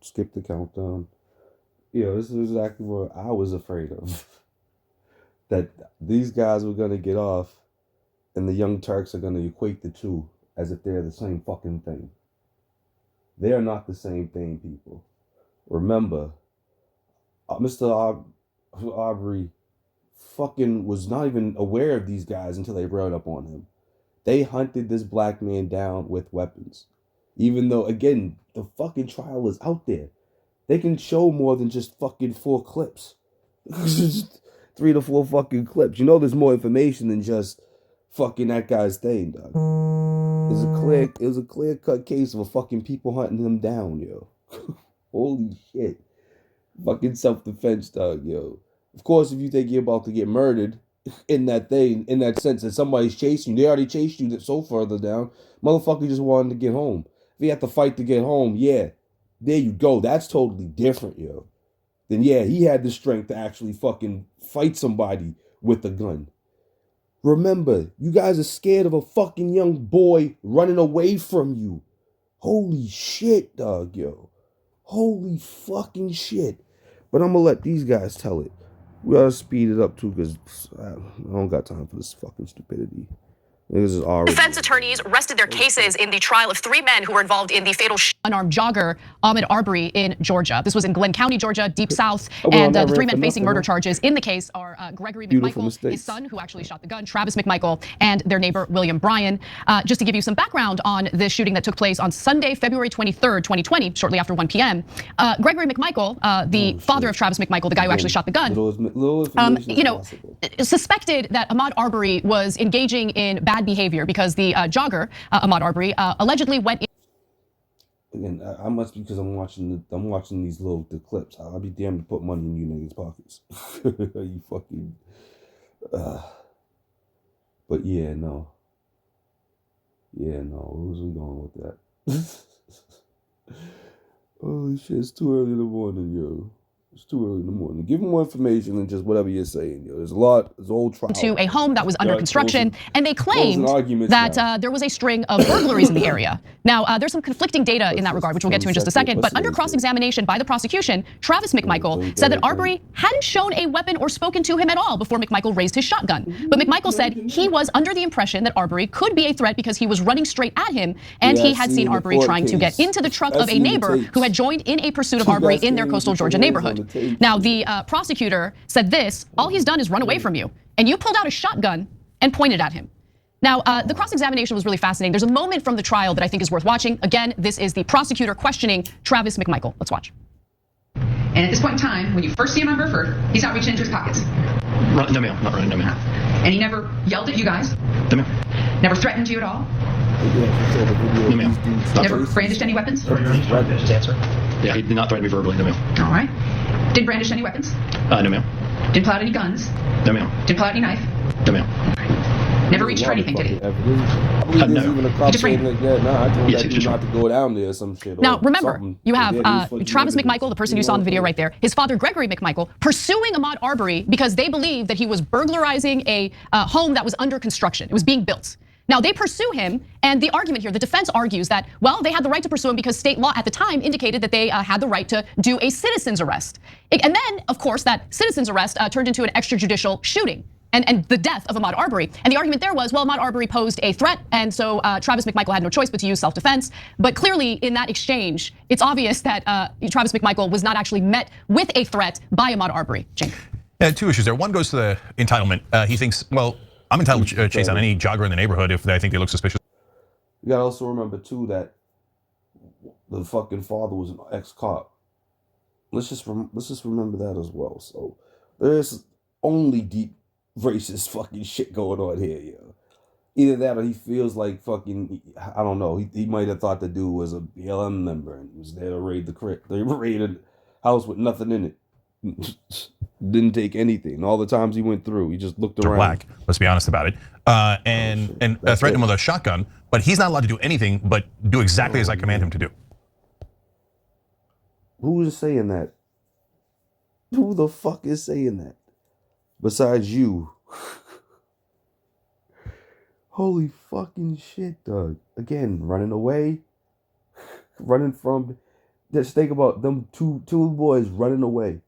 Skip the countdown. This is exactly what I was afraid of. That these guys were gonna get off, and the Young Turks are gonna equate the two as if they're the same fucking thing. They are not the same thing, people. Remember, Mr. Aubrey fucking was not even aware of these guys until they rode up on him. They hunted this black man down with weapons. Even though, again, the fucking trial is out there. They can show more than just fucking 4 clips. Just 3 to 4 fucking clips. There's more information than just fucking that guy's thing, dog. It was a clear cut case of a fucking people hunting him down, yo. Holy shit. Fucking self defense, dog, yo. Of course, if you think you're about to get murdered in that sense that somebody's chasing you, they already chased you so further down. Motherfucker just wanted to get home. If he had to fight to get home, yeah, there you go. That's totally different, yo. Then yeah, he had the strength to actually fucking fight somebody with a gun. Remember, you guys are scared of a fucking young boy running away from you. Holy shit, dog, yo. Holy fucking shit. But I'm gonna let these guys tell it. We gotta speed it up too, because I don't got time for this fucking stupidity. This is already. Defense attorneys rested their cases in the trial of 3 men who were involved in the fatal unarmed jogger Ahmaud Arbery in Georgia. This was in Glenn County, Georgia, deep south. And the 3 men facing murder charges in the case are Gregory McMichael, his son who actually shot the gun, Travis McMichael, and their neighbor William Bryan. Just to give you some background on this shooting that took place on Sunday, February 23rd, 2020, shortly after 1 p.m. Gregory McMichael, the father of Travis McMichael, the guy who actually shot the gun, suspected that Ahmaud Arbery was engaging in bad behavior because the jogger, Ahmaud Arbery, allegedly went in. Again, I must be because I'm watching these the clips. I'll be damned to put money in you niggas' pockets. You fucking. But yeah, no. Where was we going with that? Holy shit, it's too early in the morning, yo. It's too early in the morning. Give them more information than just whatever you're saying. Yo. There's a whole trial. To a home that was under construction, and they claimed that there was a string of burglaries in the area. Now, there's some conflicting data in that regard, which we'll get to in just a second. But under cross-examination by the prosecution, Travis McMichael said that Arbery hadn't shown a weapon or spoken to him at all before McMichael raised his shotgun. But McMichael said he was under the impression that Arbery could be a threat because he was running straight at him, and he had seen Arbery trying to get into the truck of a neighbor who had joined in a pursuit of Arbery in their coastal Georgia neighborhood. Now, the prosecutor said this: all he's done is run away from you, and you pulled out a shotgun and pointed at him. Now, the cross-examination was really fascinating. There's a moment from the trial that I think is worth watching. Again, this is the prosecutor questioning Travis McMichael. Let's watch. And at this point in time, when you first see him on Burford, he's not reaching into his pockets. No, ma'am. Not running, no, ma'am. And he never yelled at you guys? No, ma'am. Never threatened you at all? No, ma'am. Never brandished any weapons? Just answer. Yeah, he did not threaten me verbally, no, ma'am. All right. Didn't brandish any weapons? No, ma'am. Didn't pull out any guns? No, ma'am. Didn't pull out any knife? No, ma'am. Never reached for anything, did he? I believe there's even a cop saying that, I told that dude not to go down there or some shit. Now, remember, you have Travis McMichael, the person you saw in the video right there, his father, Gregory McMichael, pursuing Ahmaud Arbery because they believe that he was burglarizing a home that was under construction. It was being built. Now, they pursue him, and the argument here, the defense argues that, well, they had the right to pursue him because state law at the time indicated that they had the right to do a citizen's arrest. And then, of course, that citizen's arrest turned into an extrajudicial shooting and the death of Ahmaud Arbery. And the argument there was, well, Ahmaud Arbery posed a threat, and so Travis McMichael had no choice but to use self-defense. But clearly, in that exchange, it's obvious that Travis McMichael was not actually met with a threat by Ahmaud Arbery. Jane. Yeah, 2 issues there. One goes to the entitlement. He thinks, well, I'm entitled to chase on any jogger in the neighborhood if I think they look suspicious. You gotta also remember too that the fucking father was an ex-cop. Let's just remember that as well. So there's only deep racist fucking shit going on here, yo. Either that or he feels like fucking, I don't know. He might have thought the dude was a BLM member and he was there to raid the crib. They raided a house with nothing in it. Didn't take anything. All the times he went through, he just looked around. Black. Let's be honest about it. And threatened him with a shotgun, but he's not allowed to do anything but do exactly as I command him to do. Who is saying that? Who the fuck is saying that? Besides you. Holy fucking shit, dog. Again, running away. Running from. Just think about them two boys running away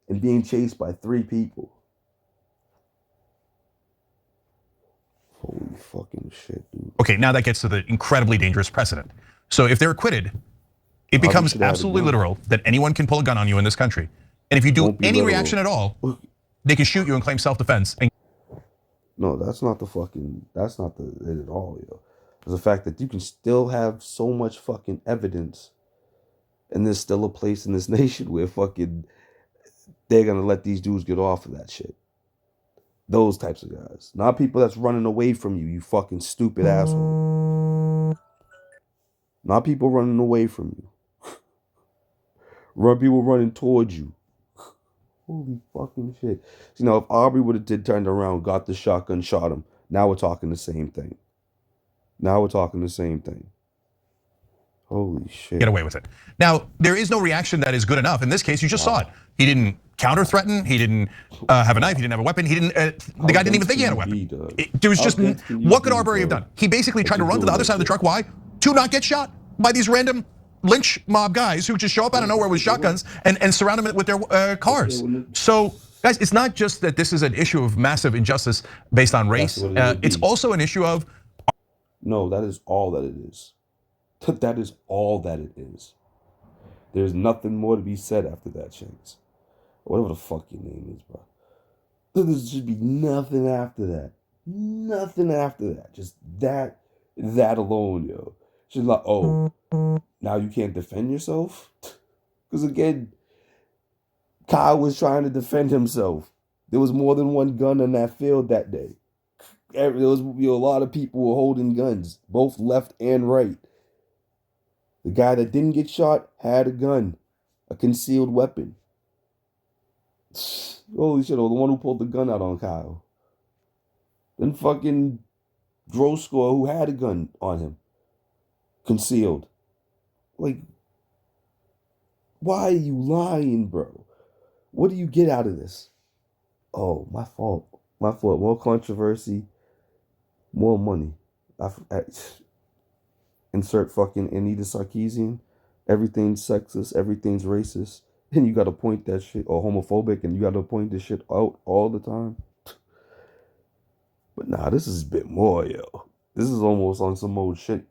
and being chased by 3 people. Holy fucking shit, dude. Okay, now that gets to the incredibly dangerous precedent. So if they're acquitted, it becomes absolutely literal that anyone can pull a gun on you in this country. And if you do any reaction at all, they can shoot you and claim self-defense. No, that's not it at all, yo. It's the fact that you can still have so much fucking evidence, and there's still a place in this nation where fucking they're gonna let these dudes get off of that shit. Those types of guys. Not people that's running away from you, you fucking stupid asshole. Not people running away from you. People running towards you. Holy fucking shit. You know, if Aubrey would have turned around, got the shotgun, shot him, now we're talking the same thing. Holy shit. Get away with it. Now, there is no reaction that is good enough. In this case, you just saw it. He didn't counter-threaten. He didn't have a knife. He didn't have a weapon. He didn't. The guy didn't even think he had a weapon. There was just, what could Arbery have done? He basically tried to run to the other side of the truck. Why? To not get shot by these random lynch mob guys who just show up out of nowhere with shotguns and surround him with their cars. So, guys, it's not just that this is an issue of massive injustice based on race. It's also an issue of. No, that is all that it is. That is all that it is. There's nothing more to be said after that, Shanks. Whatever the fuck your name is, bro. There should be nothing after that. Nothing after that. Just that alone, yo. She's like, oh, now you can't defend yourself? Because again, Kyle was trying to defend himself. There was more than one gun in that field that day. There was a lot of people were holding guns, both left and right. The guy that didn't get shot had a gun, a concealed weapon. Holy shit, the one who pulled the gun out on Kyle. Then fucking Droscore, who had a gun on him, concealed. Like, why are you lying, bro? What do you get out of this? Oh, my fault. More controversy, more money. Insert fucking Anita Sarkeesian. Everything's sexist, everything's racist. And you gotta point that shit, or homophobic, and you gotta point this shit out all the time. But nah, this is a bit more, yo. This is almost on some old shit.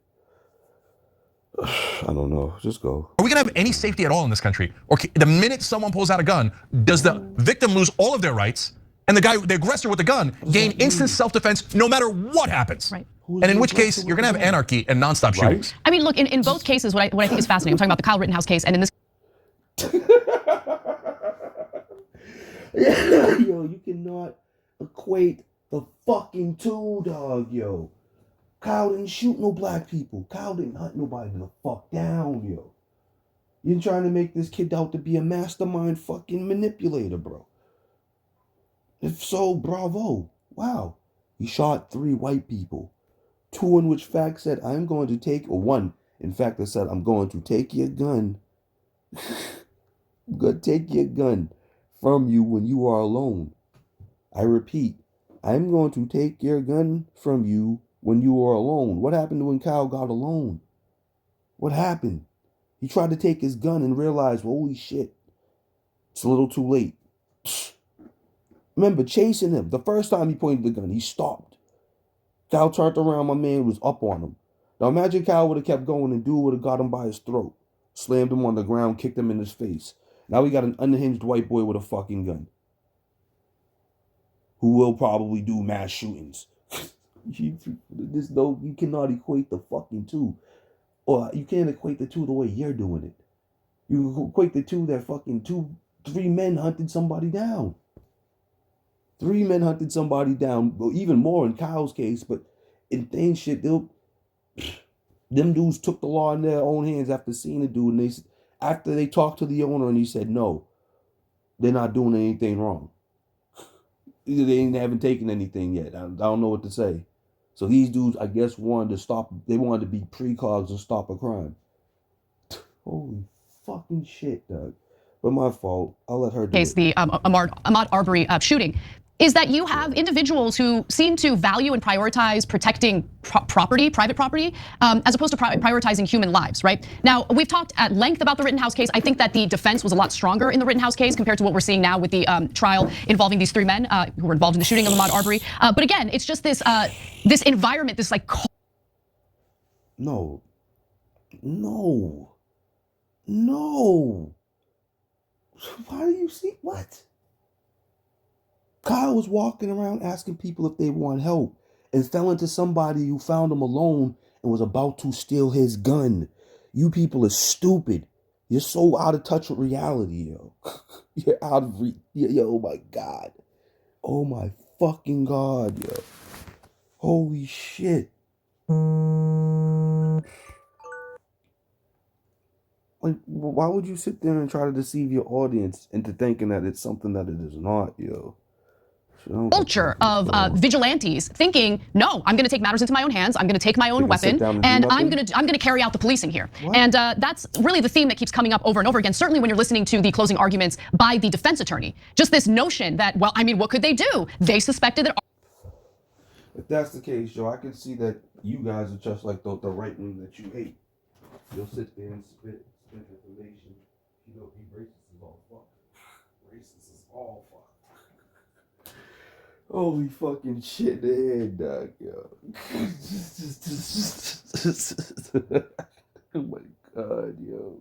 I don't know, just go. Are we gonna have any safety at all in this country? Or the minute someone pulls out a gun, does the victim lose all of their rights? And the aggressor with the gun, gain instant self-defense no matter what happens. Right. And in which case, you're gonna have anarchy and nonstop shootings. I mean, look, in both cases, what I think is fascinating, I'm talking about the Kyle Rittenhouse case, and in this. Yo, you cannot equate the fucking two, dog, yo. Kyle didn't shoot no black people. Kyle didn't hunt nobody the fuck down, yo. You're trying to make this kid out to be a mastermind fucking manipulator, bro. If so, bravo. Wow. He shot 3 white people. 2 in which fact said, I'm going to take, or 1, in fact, that said, I'm going to take your gun. I'm going to take your gun from you when you are alone. I repeat, I'm going to take your gun from you when you are alone. What happened when Kyle got alone? What happened? He tried to take his gun and realized, holy shit, it's a little too late. Remember, chasing him. The first time he pointed the gun, he stopped. Kyle turned around, my man was up on him. Now imagine Kyle would have kept going and dude would have got him by his throat. Slammed him on the ground, kicked him in his face. Now we got an unhinged white boy with a fucking gun. Who will probably do mass shootings. You cannot equate the fucking two. Or you can't equate the two the way you're doing it. You equate the two that fucking 3 men hunted somebody down. 3 men hunted somebody down. Well, even more in Kyle's case, but in Thane's shit, them dudes took the law in their own hands after seeing the dude, and after they talked to the owner and he said no, they're not doing anything wrong. They haven't taken anything yet. I don't know what to say. So these dudes, I guess, wanted to be precogs and stop a crime. Holy fucking shit, Doug. But my fault. I'll let her do case, it. the Ahmaud Arbery shooting. is that you have individuals who seem to value and prioritize protecting property, private property, as opposed to prioritizing human lives, right? Now, we've talked at length about the Rittenhouse case. I think that the defense was a lot stronger in the Rittenhouse case compared to what we're seeing now with the trial involving these 3 men who were involved in the shooting of Ahmaud Arbery. But again, it's just this this environment, this like. No. Why do you see what? Kyle was walking around asking people if they want help and fell into somebody who found him alone and was about to steal his gun. You people are stupid. You're so out of touch with reality, yo. You're out of yo, oh my God. Oh my fucking God, yo. Holy shit. Like, why would you sit there and try to deceive your audience into thinking that it's something that it is not, yo? Culture of vigilantes thinking, no, I'm going to take matters into my own hands. I'm going to take my own weapon, and I'm going to carry out the policing here. What? And that's really the theme that keeps coming up over and over again. Certainly, when you're listening to the closing arguments by the defense attorney, just this notion that, well, I mean, what could they do? They suspected that. If that's the case, Joe, I can see that you guys are just like the right wing that you hate. You'll sit there and spit information. You don't be racist is all fuck. Racist is all fuck. Holy fucking shit, the head, dog, yo. Oh my God, yo.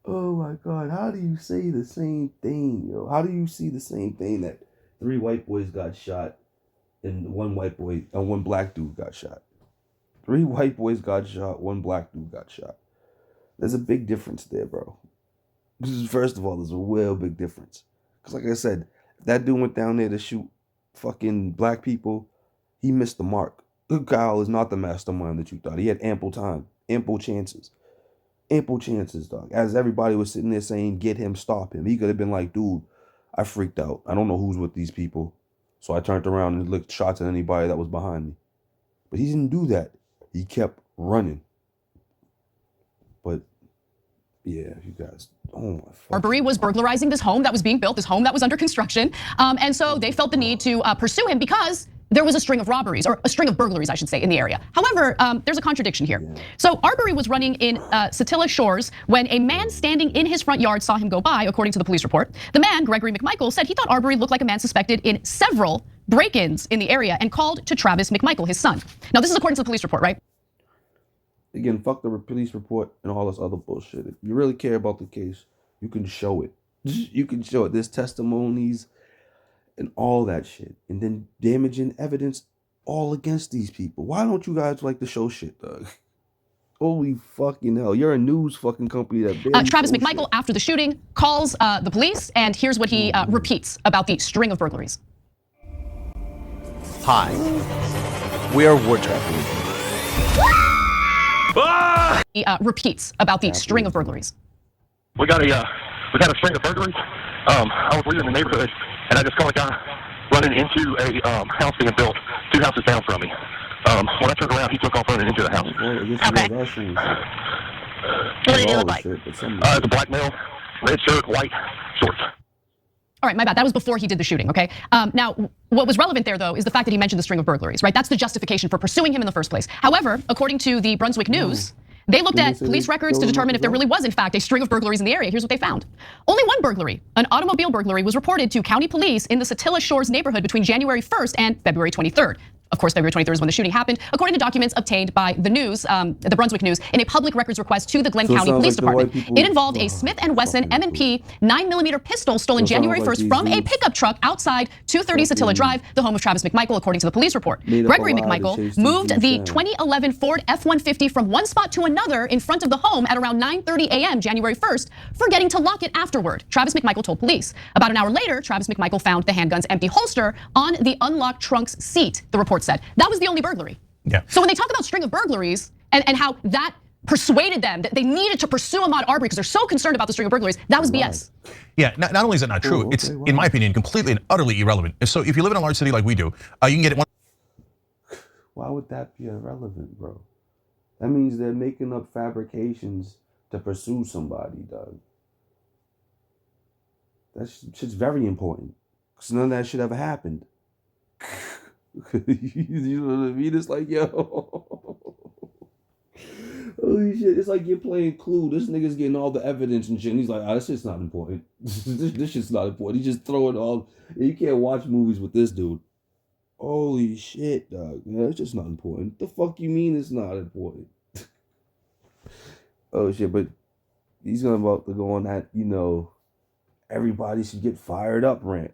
Oh my God, how do you say the same thing, yo? How do you see the same thing that 3 white boys got shot and 1 white boy and 1 black dude got shot? 3 white boys got shot, 1 black dude got shot. There's a big difference there, bro. First of all, there's a real big difference. Because like I said, that dude went down there to shoot fucking black people. He missed the mark. Kyle is not the mastermind that you thought. He had ample time, ample chances. Ample chances, dog. As everybody was sitting there saying, get him, stop him. He could have been like, dude, I freaked out. I don't know who's with these people. So I turned around and looked shots at anybody that was behind me. But he didn't do that. He kept running. But yeah, you guys, oh my fuck. Arbery was burglarizing this home that was being built, this home that was under construction. And so they felt the need to pursue him because there was a string of robberies, or a string of burglaries, I should say, in the area. However, there's a contradiction here. Yeah. So Arbery was running in Satilla Shores when a man standing in his front yard saw him go by, according to the police report. The man, Gregory McMichael, said he thought Arbery looked like a man suspected in several break-ins in the area and called to Travis McMichael, his son. Now, this is according to the police report, right? Again, fuck the police report and all this other bullshit. If you really care about the case, you can show it. You can show it. There's testimonies and all that shit. And then damaging evidence all against these people. Why don't you guys like to show shit, dog? Holy fucking hell. You're a news fucking company that Travis McMichael, after the shooting, calls the police, and here's what he repeats about the string of burglaries. Hi, we are war trafficking. He repeats about the string of burglaries. We got a string of burglaries. I was leaving the neighborhood, and I just saw a guy running into a house being built 2 houses down from me. When I turned around, he took off running into the house. Okay. What did he look like? It's a black male, red shirt, white shorts. All right, my bad. That was before he did the shooting, okay? Now, what was relevant there, though, is the fact that he mentioned the string of burglaries, right? That's the justification for pursuing him in the first place. However, according to the Brunswick News, they looked at police records to determine if there really was, in fact, a string of burglaries in the area. Here's what they found. Only 1 burglary, an automobile burglary, was reported to county police in the Satilla Shores neighborhood between January 1st and February 23rd. Of course, February 23rd is when the shooting happened, according to documents obtained by the news, the Brunswick News, in a public records request to the Glenn County Police Department. It involved a Smith & Wesson M&P 9mm pistol stolen January 1st from a pickup truck outside 230 Satilla Drive, the home of Travis McMichael, according to the police report. Gregory McMichael moved the 2011 Ford F-150 from one spot to another in front of the home at around 9:30 a.m. January 1st, forgetting to lock it afterward, Travis McMichael told police. About an hour later, Travis McMichael found the handgun's empty holster on the unlocked trunk's seat, the report said. That was the only burglary. Yeah. So when they talk about string of burglaries and how that persuaded them that they needed to pursue Ahmaud Arbery because they're so concerned about the string of burglaries, that was BS. Yeah, not only is it not true, it's, in my opinion, completely and utterly irrelevant. So if you live in a large city like we do, you can get it one. Why would that be irrelevant, bro? That means they're making up fabrications to pursue somebody, dog. That shit's very important. Because none of that shit ever happened. You know what I mean? It's like, yo. Holy shit, it's like you're playing Clue. This nigga's getting all the evidence and shit. And he's like, this shit's not important. this shit's not important. He's just throwing all. You can't watch movies with this dude. Holy shit, dog. Yeah, it's just not important. The fuck you mean it's not important? Oh shit, but he's gonna about to go on that, everybody should get fired up rant.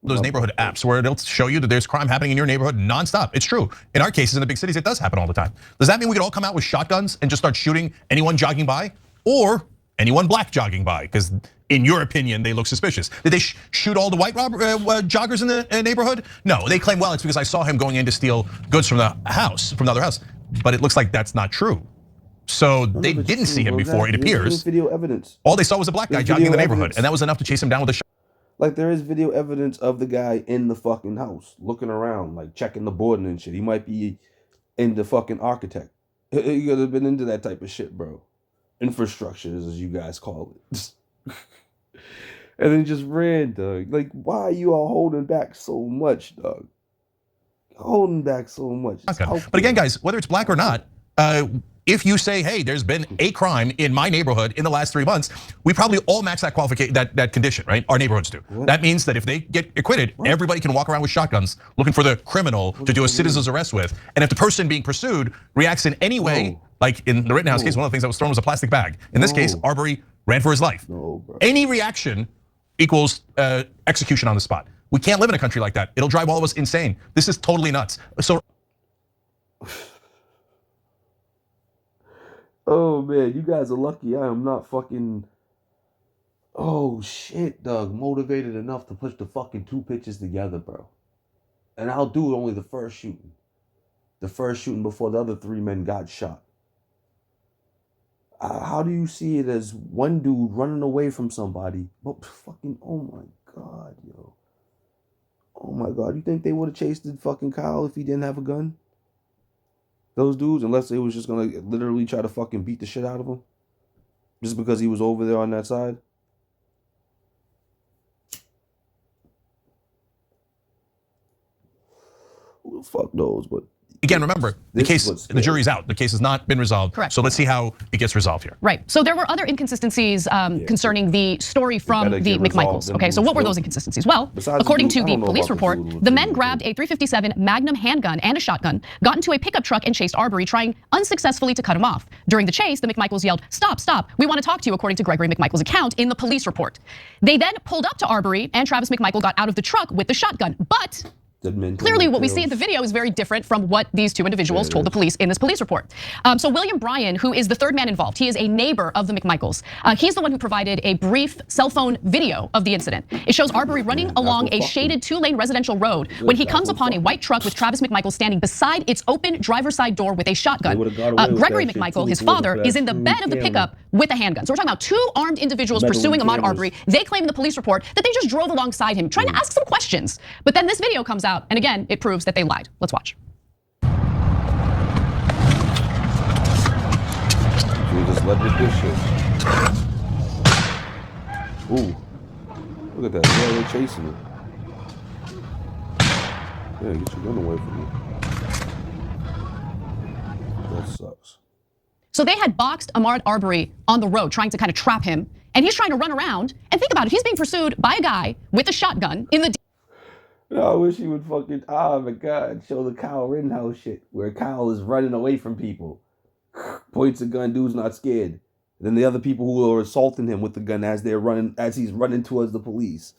Those neighborhood apps where it'll show you that there's crime happening in your neighborhood nonstop. It's true. In our cases in the big cities, it does happen all the time. Does that mean we could all come out with shotguns and just start shooting anyone jogging by? Or anyone black jogging by? Because in your opinion, they look suspicious. Did they shoot all the white joggers in the neighborhood? No, they claim, well, it's because I saw him going in to steal goods from the other house. But it looks like that's not true. So they didn't see him before, it appears. Video evidence. All they saw was a black guy jogging in the neighborhood, and that was enough to chase him down with a shotgun. Like, there is video evidence of the guy in the fucking house, looking around, like checking the boarding and shit. He might be in the fucking architect. He could have been into that type of shit, bro. Infrastructures, as you guys call it. And then just ran, dog. Like, why are you all holding back so much, dog? Holding back so much. But again, guys, whether it's black or not, if you say, hey, there's been a crime in my neighborhood in the last 3 months, we probably all match that qualification, that condition, right? Our neighborhoods do. What? That means that if they get acquitted, everybody can walk around with shotguns looking for the criminal to do a citizen's arrest with. And if the person being pursued reacts in any way, like in the Rittenhouse case, one of the things that was thrown was a plastic bag. In this case, Arbery ran for his life. Any reaction equals execution on the spot. We can't live in a country like that. It'll drive all of us insane. This is totally nuts. So. Oh man, you guys are lucky I am not fucking, oh shit, Doug, motivated enough to push the fucking 2 pictures together, bro. And I'll do only the first shooting. The first shooting before the other 3 men got shot. How do you see it as one dude running away from somebody? But fucking, oh my God, yo. Oh my God, you think they would have chased the fucking Kyle if he didn't have a gun? Those dudes, unless they was just gonna literally try to fucking beat the shit out of him, just because he was over there on that side. Who the fuck knows? But again, remember, the jury's out. The case has not been resolved. Correct. So let's see how it gets resolved here. Right. So there were other inconsistencies concerning the story from the McMichaels. Okay, so what were those inconsistencies? Well, according to the police report, the men grabbed a .357 Magnum handgun and a shotgun, got into a pickup truck and chased Arbery, trying unsuccessfully to cut him off. During the chase, the McMichaels yelled, "Stop, stop, we want to talk to you," according to Gregory McMichael's account in the police report. They then pulled up to Arbery, and Travis McMichael got out of the truck with the shotgun. But clearly what we see in the video is very different from what these 2 individuals told the police in this police report. So William Bryan, who is the 3rd man involved, he is a neighbor of the McMichaels. He's the one who provided a brief cell phone video of the incident. It shows Arbery running along a shaded 2-lane residential road when he comes upon a white truck with Travis McMichael standing beside its open driver's side door with a shotgun. Gregory McMichael, his father, is in the bed of the pickup with a handgun. So we're talking about 2 armed individuals pursuing Ahmaud Arbery. They claim in the police report that they just drove alongside him, trying to ask some questions. But then this video comes out, and again, it proves that they lied. Let's watch. You just let this shit. Ooh, look at that. Yeah, they're chasing it. Yeah, get your gun away from me. That sucks. So they had boxed Ahmaud Arbery on the road, trying to kind of trap him, and he's trying to run around. And think about it, he's being pursued by a guy with a shotgun in the. I wish he would fucking, oh my God, show the Kyle Rittenhouse shit, where Kyle is running away from people. Points a gun, dude's not scared. Then the other people who are assaulting him with the gun as he's running towards the police.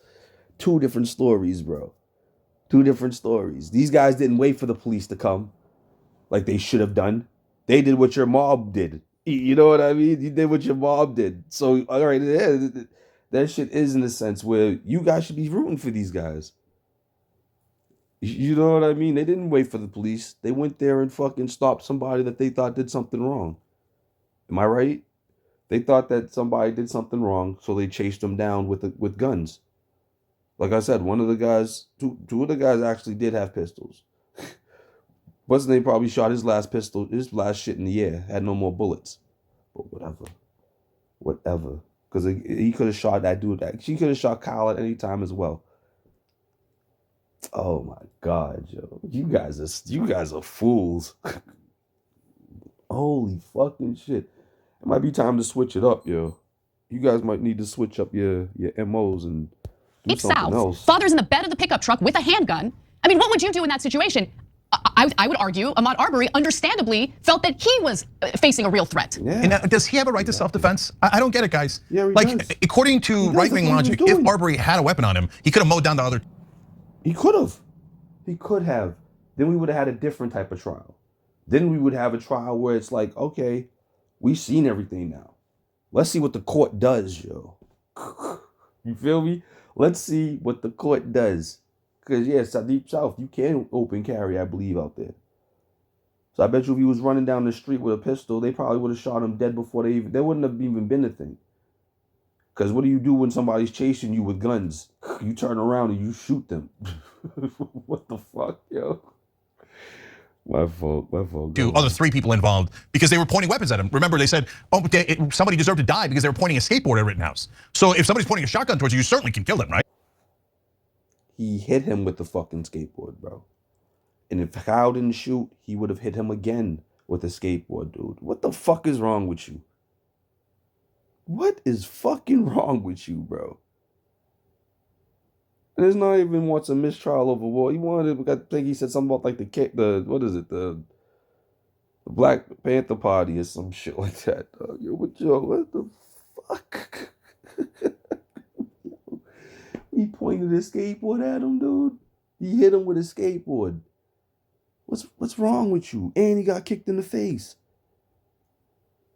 2 different stories, bro. 2 different stories. These guys didn't wait for the police to come like they should have done. They did what your mob did. You know what I mean? You did what your mob did. So, all right, that shit is in a sense where you guys should be rooting for these guys. You know what I mean? They didn't wait for the police. They went there and fucking stopped somebody that they thought did something wrong. Am I right? They thought that somebody did something wrong, so they chased them down with guns. Like I said, one of the guys, two of the guys actually did have pistols. What's his name probably shot his last pistol, his last shit in the air, had no more bullets. But whatever. Because he could have shot that dude. She could have shot Kyle at any time as well. Oh my God, yo. You guys are fools. Holy fucking shit. It might be time to switch it up, yo. You guys might need to switch up your MOs and do something else. Father's in the bed of the pickup truck with a handgun. I mean, what would you do in that situation? I would argue Ahmaud Arbery understandably felt that he was facing a real threat. Yeah. And now, does he have a right to self-defense? I don't get it, guys. Yeah, he like, does. according to right-wing logic, if Arbery had a weapon on him, he could have mowed down the other. He could have. He could have. Then we would have had a different type of trial. Then we would have a trial where it's like, okay, we've seen everything now. Let's see what the court does, yo. You feel me? Let's see what the court does. Because, yeah, Deep South, you can open carry, I believe, out there. So I bet you if he was running down the street with a pistol, they probably would have shot him dead before there wouldn't have even been a thing. Because what do you do when somebody's chasing you with guns? You turn around and you shoot them. What the fuck, yo? My fault. Other 3 people involved because they were pointing weapons at him. Remember, they said, oh, somebody deserved to die because they were pointing a skateboard at Rittenhouse. So if somebody's pointing a shotgun towards you, you certainly can kill them, right? He hit him with the fucking skateboard, bro. And if Kyle didn't shoot, he would have hit him again with a skateboard, dude. What the fuck is wrong with you? What is fucking wrong with you, bro? And it's not even what's a mistrial of a war. He wanted, I think he said something about like the Black Panther Party or some shit like that. What the fuck? He pointed a skateboard at him, dude. He hit him with a skateboard. What's wrong with you? And he got kicked in the face.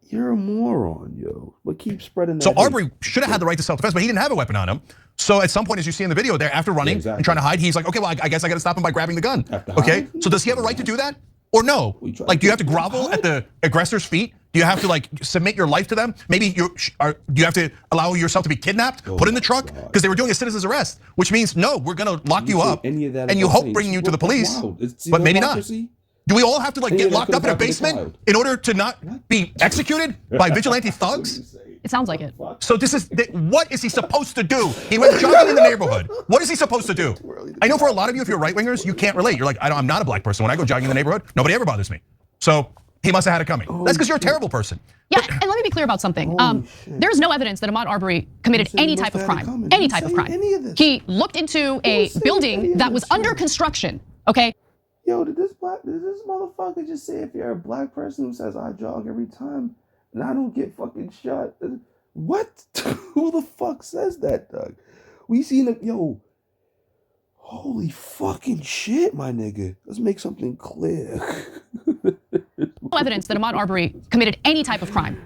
You're a moron, yo. But keep spreading that. So Arbery should have had the right to self-defense, but he didn't have a weapon on him. So at some point, as you see in the video there, after running and trying to hide, he's like, okay, well, I guess I got to stop him by grabbing the gun. Okay, so does he have a right to do that? Or no? Like, do you have to grovel at the aggressor's feet? Do you have to like submit your life to them? Maybe do you have to allow yourself to be kidnapped, put in the truck? Because they were doing a citizen's arrest, which means no, we're gonna lock you up and you hope bringing you to the police, but maybe not. Do we all have to like get locked up in a basement in order to not be executed by vigilante thugs? It sounds like it. So what is he supposed to do? He went jogging in the neighborhood. What is he supposed to do? I know for a lot of you, if you're right-wingers, you can't relate. You're like, I'm not a black person. When I go jogging in the neighborhood, nobody ever bothers me. So he must have had it coming. That's because you're a terrible person. Yeah, and let me be clear about something. There's no evidence that Ahmaud Arbery committed any type of crime. Any type of crime. He looked into a building that was under construction, okay? Yo, did this motherfucker just say if you're a black person who says I jog every time and I don't get fucking shot? What? Who the fuck says that, Doug? We seen it, yo. Holy fucking shit, my nigga. Let's make something clear. No evidence that Ahmaud Arbery committed any type of crime.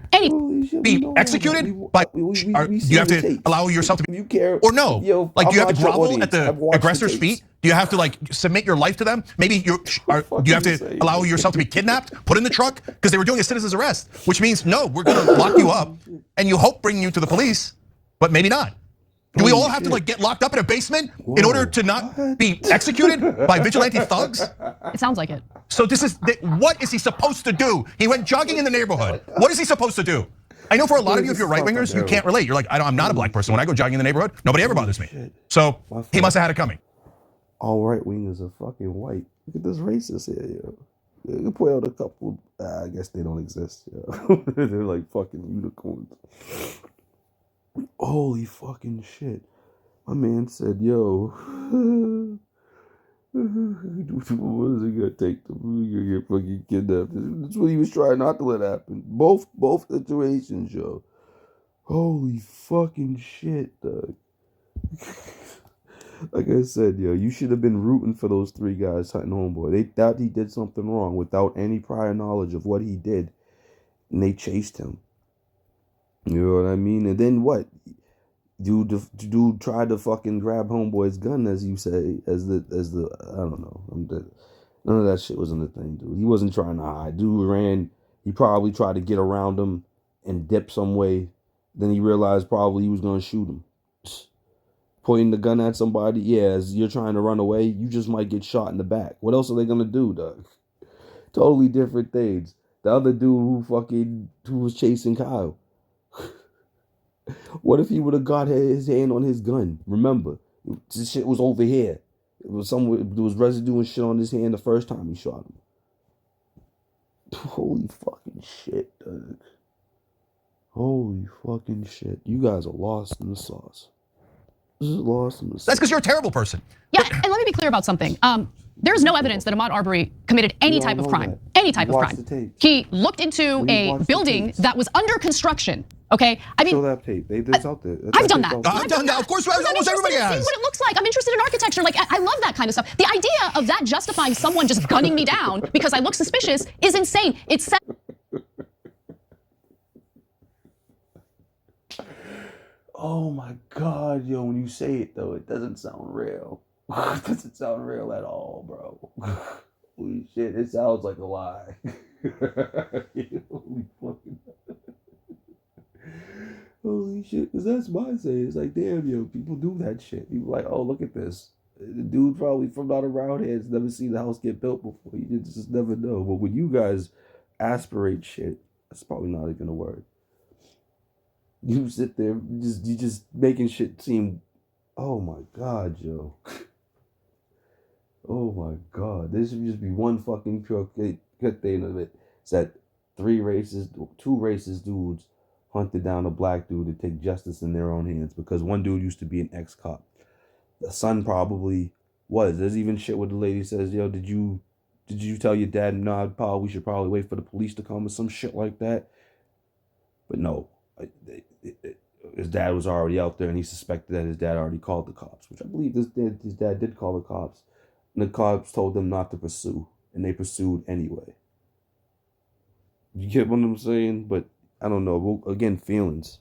Be executed by, do you have to allow yourself to be, or no? Like, do you have to grovel at the aggressor's feet? Do you have to like submit your life to them? Maybe do you have to allow yourself to be kidnapped, put in the truck? Because they were doing a citizen's arrest, which means no, we're gonna lock you up and you hope bringing you to the police, but maybe not. Do we all have to like get locked up in a basement in order to not be executed by vigilante thugs? It sounds like it. So what is he supposed to do? He went jogging in the neighborhood. What is he supposed to do? I know for a lot of you, if you're right-wingers, you can't relate. You're like, I'm not a black person. When I go jogging in the neighborhood, nobody ever bothers me. So he must have had it coming. All right-wingers are fucking white. Look at this racist here, yo. You can point out a couple, I guess they don't exist, yo. They're like fucking unicorns. Holy fucking shit. My man said, yo, what is he gonna take to get fucking kidnapped? That's what he was trying not to let happen. Both situations, yo. Holy fucking shit, Doug. Like I said, yo, you should have been rooting for those 3 guys hunting homeboy. They thought he did something wrong without any prior knowledge of what he did, and they chased him. You know what I mean? And then what? Dude tried to fucking grab homeboy's gun, as you say, as the I don't know. None of that shit was in the thing, dude. He wasn't trying to hide. Dude ran. He probably tried to get around him and dip some way. Then he realized probably he was gonna shoot him. Pointing the gun at somebody, yeah, as you're trying to run away, you just might get shot in the back. What else are they gonna do, Doug? Totally different things. The other dude who was chasing Kyle. What if he would have got his hand on his gun? Remember, this shit was over here. There was residue and shit on his hand the first time he shot him. Holy fucking shit, Doug. Holy fucking shit. You guys are lost in the sauce. This is lost in the sauce. That's because you're a terrible person. Yeah, and let me be clear about something. There is no evidence that Ahmaud Arbery committed any type of crime. Any type of crime. He looked into a building that was under construction. Okay, I mean, show that tape. It's out there. I've done that. I've done that. Of course, almost everybody has. See what it looks like. I'm interested in architecture. Like, I love that kind of stuff. The idea of that justifying someone just gunning me down because I look suspicious is insane. It's oh my God, yo! When you say it though, it doesn't sound real. It doesn't sound real at all, bro. Holy shit! It sounds like a lie. Holy fucking. Holy shit, because that's my saying. It's like, damn, yo, people do that shit. People like, oh, look at this. The dude probably from not around here has never seen the house get built before. You just never know. But when you guys aspirate shit, that's probably not even a word. You sit there, you just making shit seem, oh my God, yo. Oh my God. There should just be one fucking good thing of it. It's that two racist dudes hunted down a black dude to take justice in their own hands because one dude used to be an ex-cop. The son probably was. There's even shit where the lady says, yo, did you tell your dad, nah, Paul, we should probably wait for the police to come or some shit like that? But no. His dad was already out there and he suspected that his dad already called the cops, which I believe his dad did call the cops. And the cops told them not to pursue, and they pursued anyway. You get what I'm saying? But I don't know. Again, feelings.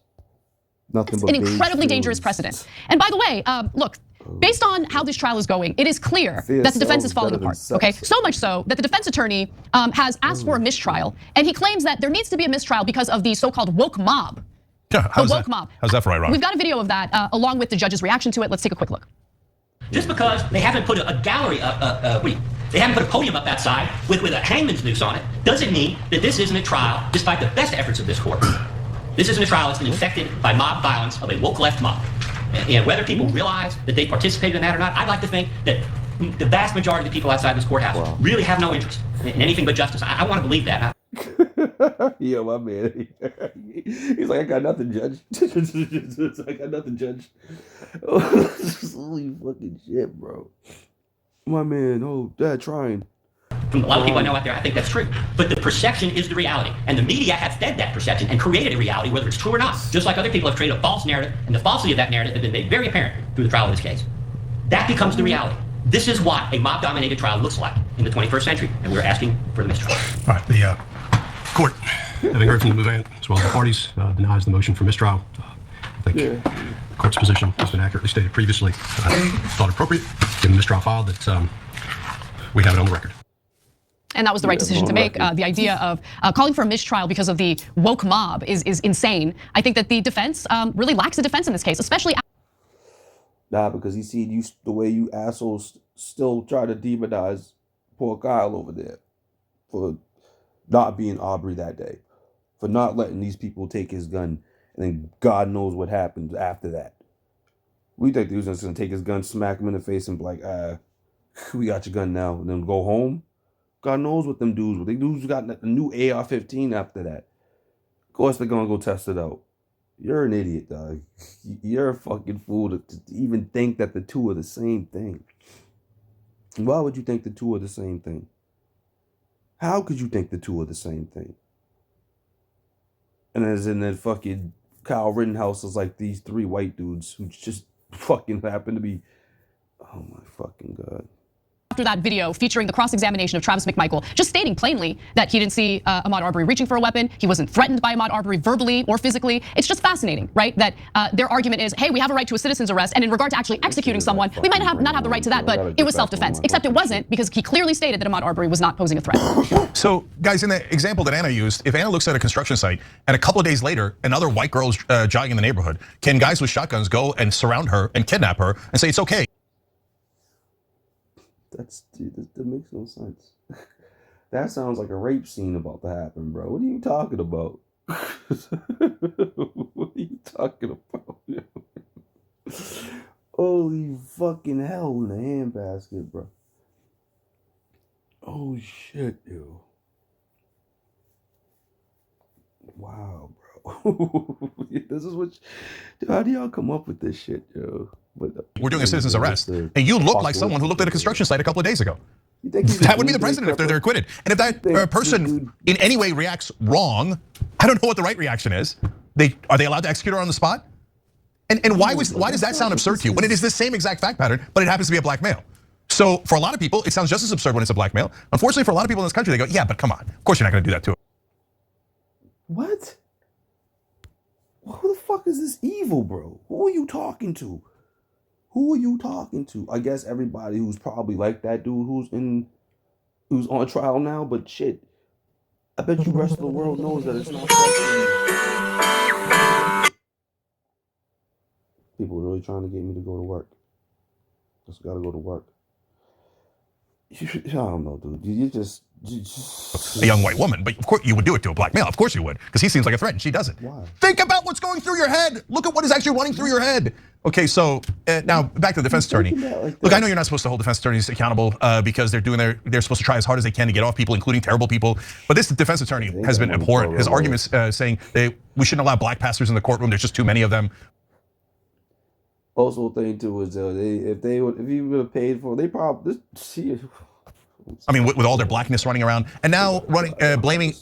Nothing but an incredibly dangerous precedent. And by the way, look, based on how this trial is going, it is clear that the defense is falling apart. Okay, so much so that the defense attorney has asked for a mistrial, and he claims that there needs to be a mistrial because of the so-called woke mob. Yeah, how's that for ironic? We've got a video of that along with the judge's reaction to it. Let's take a quick look. Just because they haven't put a gallery up, they haven't put a podium up that side with a hangman's noose on it, doesn't mean that this isn't a trial, despite the best efforts of this court. This isn't a trial that's been infected by mob violence of a woke left mob. And whether people realize that they participated in that or not, I'd like to think that the vast majority of the people outside this courthouse really have no interest in anything but justice. I want to believe that. Yo, my man. He's like, I got nothing, Judge. I got nothing, Judge. Holy fucking shit, bro. My man, oh, Dad, trying. From a lot of people I know out there, I think that's true. But the perception is the reality. And the media have fed that perception and created a reality, whether it's true or not. Just like other people have created a false narrative, and the falsity of that narrative has been made very apparent through the trial of this case. That becomes the reality. This is what a mob-dominated trial looks like in the 21st century, and we're asking for the mistrial. All right, the court, having heard from the movant as well as the parties, denies the motion for mistrial. I think the court's position has been accurately stated previously. Thought appropriate, given the mistrial filed, that we have it on the record. And that was the right decision to make. The idea of calling for a mistrial because of the woke mob is insane. I think that the defense really lacks a defense in this case, especially. Nah, because he seen you the way you assholes still try to demonize poor Kyle over there for not being Aubrey that day, for not letting these people take his gun, and then God knows what happened after that. We think he was just gonna take his gun, smack him in the face, and be like, we got your gun now, and then go home. God knows what them dudes were. They dudes got a new AR-15 after that. Of course they're gonna go test it out. You're an idiot, dog. You're a fucking fool to even think that the two are the same thing. Why would you think the two are the same thing? How could you think the two are the same thing? And as in that fucking Kyle Rittenhouse is like these three white dudes who just fucking happen to be, oh my fucking God. After that video featuring the cross-examination of Travis McMichael, just stating plainly that he didn't see Ahmaud Arbery reaching for a weapon, he wasn't threatened by Ahmaud Arbery verbally or physically. It's just fascinating, right? That their argument is, hey, we have a right to a citizen's arrest, and in regard to actually executing someone, we might not have the right to that, but it was self-defense. Except it wasn't, because he clearly stated that Ahmaud Arbery was not posing a threat. So, guys, in the example that Anna used, if Anna looks at a construction site and a couple of days later, another white girl is jogging in the neighborhood, can guys with shotguns go and surround her and kidnap her and say it's okay? That makes no sense. That sounds like a rape scene about to happen, bro. What are you talking about? What are you talking about? Holy fucking hell in a handbasket, bro. Oh shit, yo. Wow, bro. This is what. How do y'all come up with this shit, yo? We're doing a citizen's arrest, and you look like someone who looked at a construction site a couple of days ago. That would be the president if they're acquitted. And if that person in any way reacts wrong, I don't know what the right reaction is. Are they allowed to execute her on the spot? And why does that sound absurd to you when it is the same exact fact pattern, but it happens to be a black male? So for a lot of people, it sounds just as absurd when it's a black male. Unfortunately, for a lot of people in this country, they go, yeah, but come on. Of course you're not going to do that to him. What? Who the fuck is this evil, bro? Who are you talking to? Who are you talking to? I guess everybody who's probably like that dude who's on trial now, but shit. I bet you the rest of the world knows that it's not that. People are really trying to get me to go to work. Just gotta go to work. I don't know, dude. You just a young white woman, but of course you would do it to a black male. Of course you would, because he seems like a threat and she doesn't. Why? Think about what's going through your head. Look at what is actually running through your head. Okay, so now back to the defense attorney. Look, I know you're not supposed to hold defense attorneys accountable because they're supposed to try as hard as they can to get off people, including terrible people. But this defense attorney has been abhorrent. His arguments saying we shouldn't allow black pastors in the courtroom. There's just too many of them. Also, thing too is if he would have paid for it, they probably I mean, with all their blackness running around, and now blaming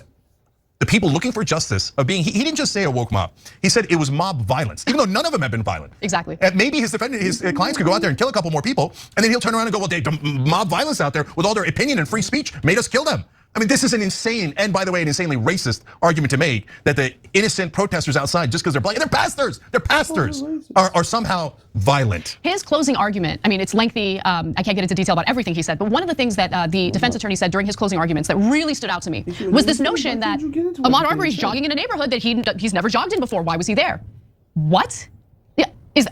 the people looking for justice of being. He didn't just say a woke mob. He said it was mob violence, even though none of them have been violent. Exactly. Maybe his clients could go out there and kill a couple more people, and then he'll turn around and go, well, they mob violence out there with all their opinion and free speech made us kill them. I mean, this is an insane, and by the way, an insanely racist argument to make that the innocent protesters outside, just because they're black, they're pastors are somehow violent. His closing argument, I mean, it's lengthy. I can't get into detail about everything he said, but one of the things that the defense attorney said during his closing arguments that really stood out to me was this notion that Ahmaud Arbery's jogging in a neighborhood that he's never jogged in before. Why was he there? What?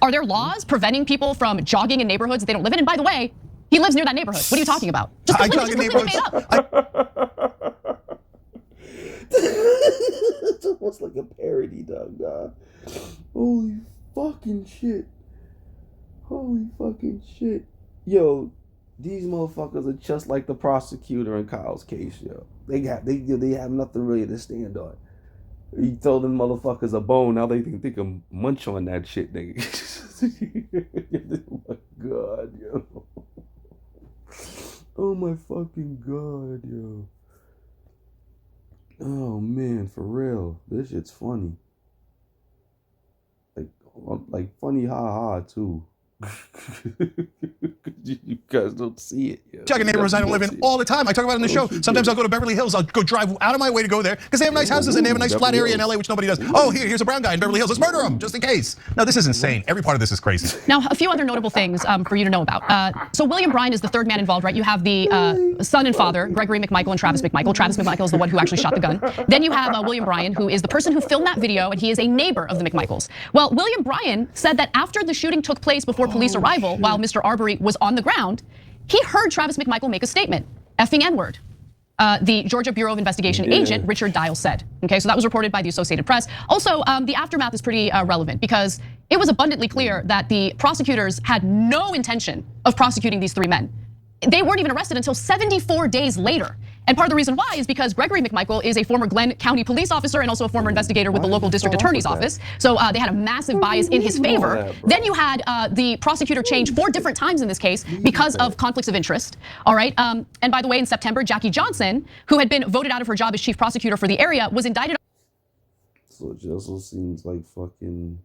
Are there laws preventing people from jogging in neighborhoods that they don't live in? And by the way, he lives near that neighborhood. What are you talking about? Just completely made up. It's almost like a parody, dog. Holy fucking shit. Holy fucking shit. Yo, these motherfuckers are just like the prosecutor in Kyle's case, yo. They have nothing really to stand on. You throw them motherfuckers a bone, now they think they can munch on that shit, nigga. Oh my god, yo. Oh my fucking god, yo. Oh man, for real. This shit's funny. Like funny ha too. You guys don't see it. Yeah. Jogging neighborhoods I don't live in all the time. I talk about it in the show. Sometimes I'll go to Beverly Hills. I'll go drive out of my way to go there because they have nice houses and they have a nice flat area in LA, which nobody does. Oh, here's a brown guy in Beverly Hills. Let's murder him just in case. No, this is insane. Every part of this is crazy. Now, a few other notable things for you to know about. So William Bryan is the third man involved, right? You have the son and father, Gregory McMichael and Travis McMichael. Travis McMichael is the one who actually shot the gun. Then you have William Bryan, who is the person who filmed that video, and he is a neighbor of the McMichaels. Well, William Bryan said that after the shooting took place before police arrival, while Mr. Arbery was on the ground, he heard Travis McMichael make a statement, effing N-word. The Georgia Bureau of Investigation agent, Richard Dial, said. Okay, so that was reported by the Associated Press. Also, the aftermath is pretty relevant because it was abundantly clear that the prosecutors had no intention of prosecuting these three men. They weren't even arrested until 74 days later. And part of the reason why is because Gregory McMichael is a former Glenn County police officer and also a former investigator with the local district attorney's office. So they had a massive bias in his favor. Then you had the prosecutor change 4 different times in this case because of conflicts of interest. All right. And by the way, in September, Jackie Johnson, who had been voted out of her job as chief prosecutor for the area, was indicted. So it also seems like fucking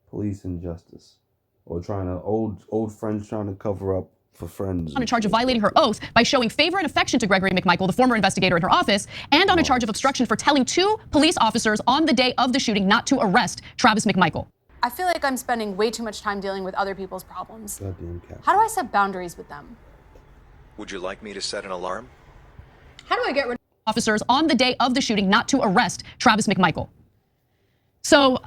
police injustice, or trying to old friends trying to cover up for friends. On a charge of violating her oath by showing favor and affection to Gregory McMichael, the former investigator in her office, and on a charge of obstruction for telling 2 police officers on the day of the shooting not to arrest Travis McMichael. I feel like I'm spending way too much time dealing with other people's problems. Goddamn cat. How do I set boundaries with them? Would you like me to set an alarm? How do I get rid of officers on the day of the shooting not to arrest Travis McMichael? So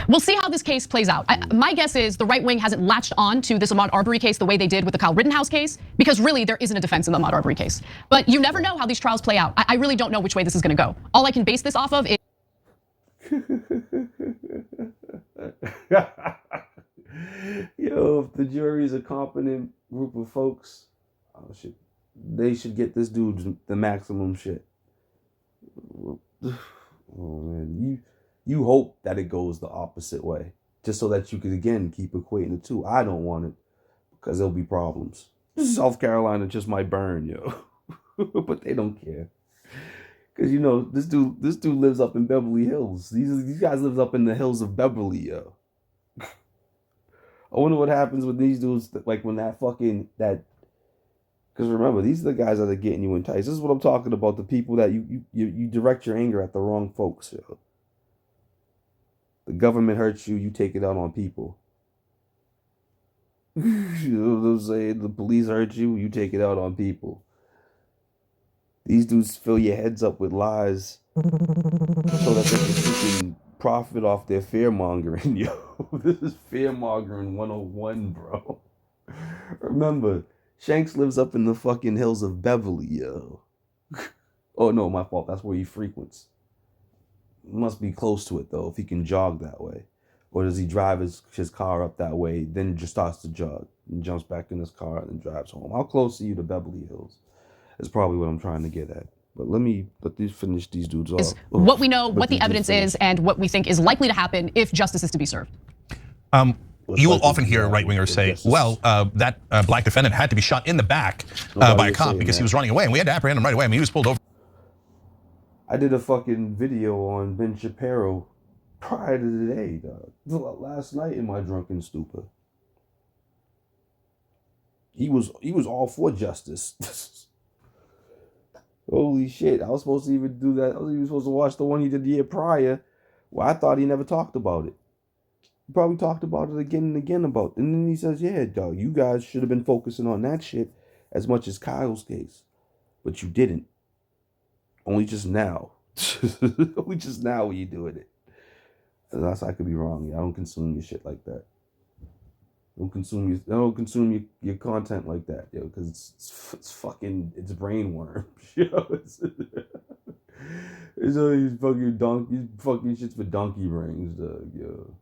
we'll see how this case plays out. My guess is the right wing hasn't latched on to this Ahmaud Arbery case the way they did with the Kyle Rittenhouse case, because really there isn't a defense in the Ahmaud Arbery case. But you never know how these trials play out. I really don't know which way this is gonna go. All I can base this off of is Yo, if the jury is a competent group of folks, oh shit, they should get this dude the maximum shit. Oh man, you hope that it goes the opposite way, just so that you could again keep equating the two. I don't want it because there'll be problems. South Carolina just might burn, yo, but they don't care. Cause you know this dude lives up in Beverly Hills. These guys live up in the hills of Beverly, yo. I wonder what happens with these dudes, like when that. Because remember, these are the guys that are getting you enticed. This is what I'm talking about. The people that you direct your anger at the wrong folks, yo. The government hurts you, you take it out on people. You know what I'm saying? The police hurt you, you take it out on people. These dudes fill your heads up with lies so that they can freaking profit off their fear mongering, yo. This is fear mongering 101, bro. Remember, Shanks lives up in the fucking hills of Beverly, yo. Oh no, my fault. That's where he frequents. Must be close to it though, if he can jog that way. Or does he drive his car up that way, then just starts to jog and jumps back in his car and drives home? How close are you to Beverly Hills? Is probably what I'm trying to get at. But let these finish these dudes off. What we know, what the evidence is, and what we think is likely to happen if justice is to be served. You will often hear right-wingers say, well, that black defendant had to be shot in the back by a cop because he was running away, and we had to apprehend him right away. I mean, he was pulled over. I did a fucking video on Ben Shapiro prior to today, dog. Last night in my drunken stupor. He was all for justice. Holy shit. I was supposed to even do that. I was even supposed to watch the one he did the year prior. Well, I thought he never talked about it. He probably talked about it again and again about it. And then he says, yeah, dog, you guys should have been focusing on that shit as much as Kyle's case. But you didn't. Only just now. Only just now when you're doing it. Unless I could be wrong. Yeah, I don't consume your shit like that. I don't consume your content like that, yo, because it's brainworm. Yo, it's all these fucking shits for donkey brains, dog, yo.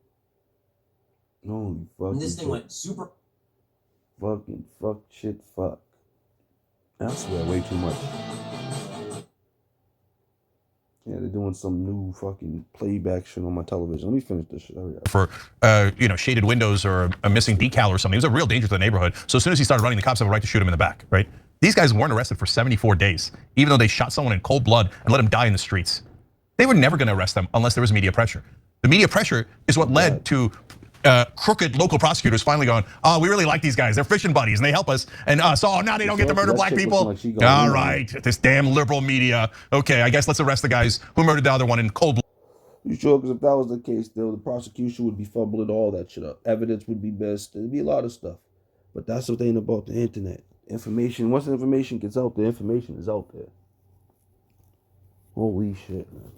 Holy fucking. And this thing went super. Fucking fuck shit fuck. I swear way too much. Yeah, they're doing some new fucking playback shit on my television. Let me finish this shit. For shaded windows or a missing decal or something. It was a real danger to the neighborhood. So as soon as he started running, the cops have a right to shoot him in the back, right? These guys weren't arrested for 74 days, even though they shot someone in cold blood and let him die in the streets. They were never gonna arrest them unless there was media pressure. The media pressure is what led to crooked local prosecutors finally going, oh, we really like these guys. They're fishing buddies and they help us. And so now they don't get to murder black people. All right, this damn liberal media. Okay, I guess let's arrest the guys who murdered the other one in cold blood. You sure? Because if that was the case, though, the prosecution would be fumbling all that shit up. Evidence would be missed. There'd be a lot of stuff. But that's the thing about the internet. Information, once the information gets out there, information is out there. Holy shit, man.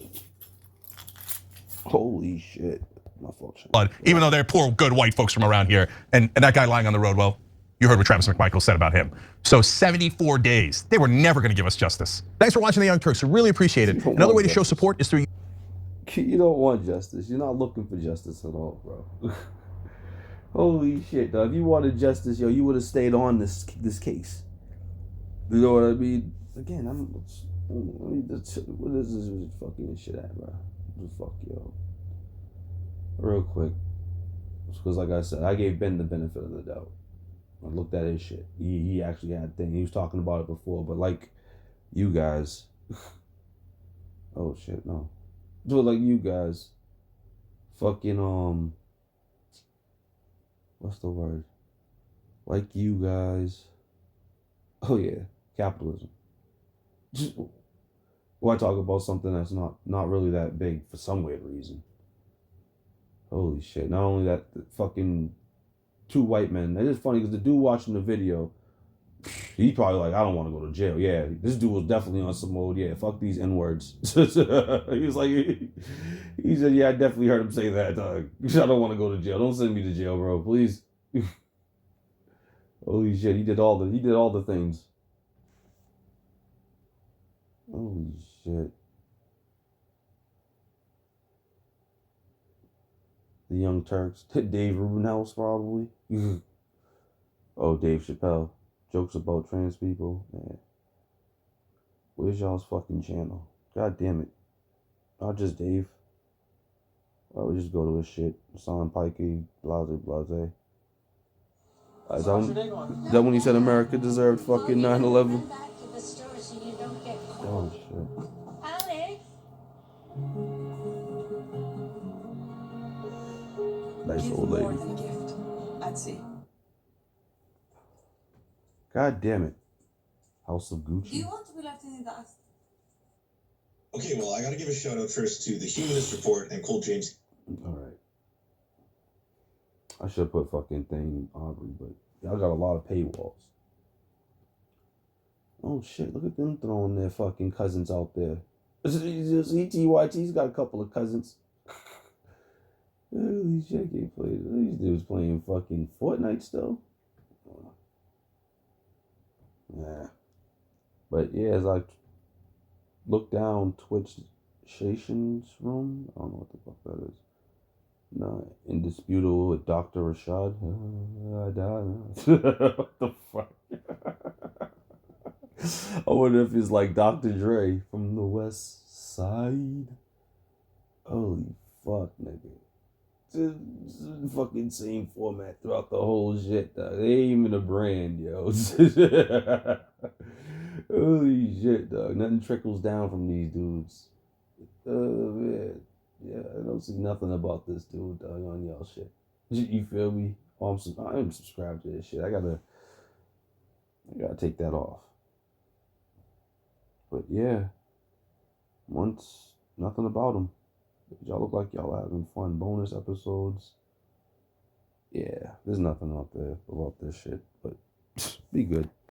Holy shit. My fault. Even though they're poor, good white folks from around here. And that guy lying on the road, well, you heard what Travis McMichael said about him. So 74 days. They were never going to give us justice. Thanks for watching The Young Turks. I really appreciate it. Another way to show support is through. You don't want justice. You're not looking for justice at all, bro. Holy shit, dog. If you wanted justice, yo, you would have stayed on this case. You know what I mean? Again, what is this fucking shit at, bro? What the fuck, yo? Real quick, because like I said, I gave Ben the benefit of the doubt. I looked at his shit. He actually had a thing. He was talking about it before, but like you guys, oh shit, no. But like you guys, fucking what's the word? Like you guys. Oh yeah, capitalism. Well, I talk about something that's not really that big for some weird reason. Holy shit. Not only that, fucking two white men. It is funny because the dude watching the video, he probably like, I don't want to go to jail. Yeah, this dude was definitely on some mode. Yeah, fuck these N-words. He was like, he said, yeah, I definitely heard him say that, dog. I don't want to go to jail. Don't send me to jail, bro, please. Holy shit, he did all the things. Holy shit. The Young Turks. Dave Rubenhouse, probably. Oh, Dave Chappelle. Jokes about trans people. Man. Where's y'all's fucking channel? God damn it. Not just Dave. I would just go to his shit. Son Pikey, blase, blase. Is that when he said America deserved fucking 9/11? Oh, shit. Nice old lady. God damn it. House of Gucci. Do you want to be left in the dust? Okay, well, I gotta give a shout out first to the Humanist Report and Cole James. Alright. I should put fucking thing Aubrey, but y'all got a lot of paywalls. Oh shit, look at them throwing their fucking cousins out there. ETYT's got a couple of cousins. Holy shit, can't play. These dudes playing fucking Fortnite still. Yeah. But yeah, as I look down Twitch Shation's room, I don't know what the fuck that is. No, indisputable with Dr. Rashad. What the fuck? I wonder if it's like Dr. Dre from the West Side. Holy fuck, nigga. Just fucking same format throughout the whole shit, dog. They ain't even a brand, yo. Holy shit, dog. Nothing trickles down from these dudes. Oh, man. Yeah, I don't see nothing about this dude, dog, on y'all shit. You feel me? Oh, I'm subscribed to this shit. I gotta take that off. But yeah, once nothing about them. Y'all look like y'all having fun. Bonus episodes. Yeah, there's nothing out there about this shit. But be good.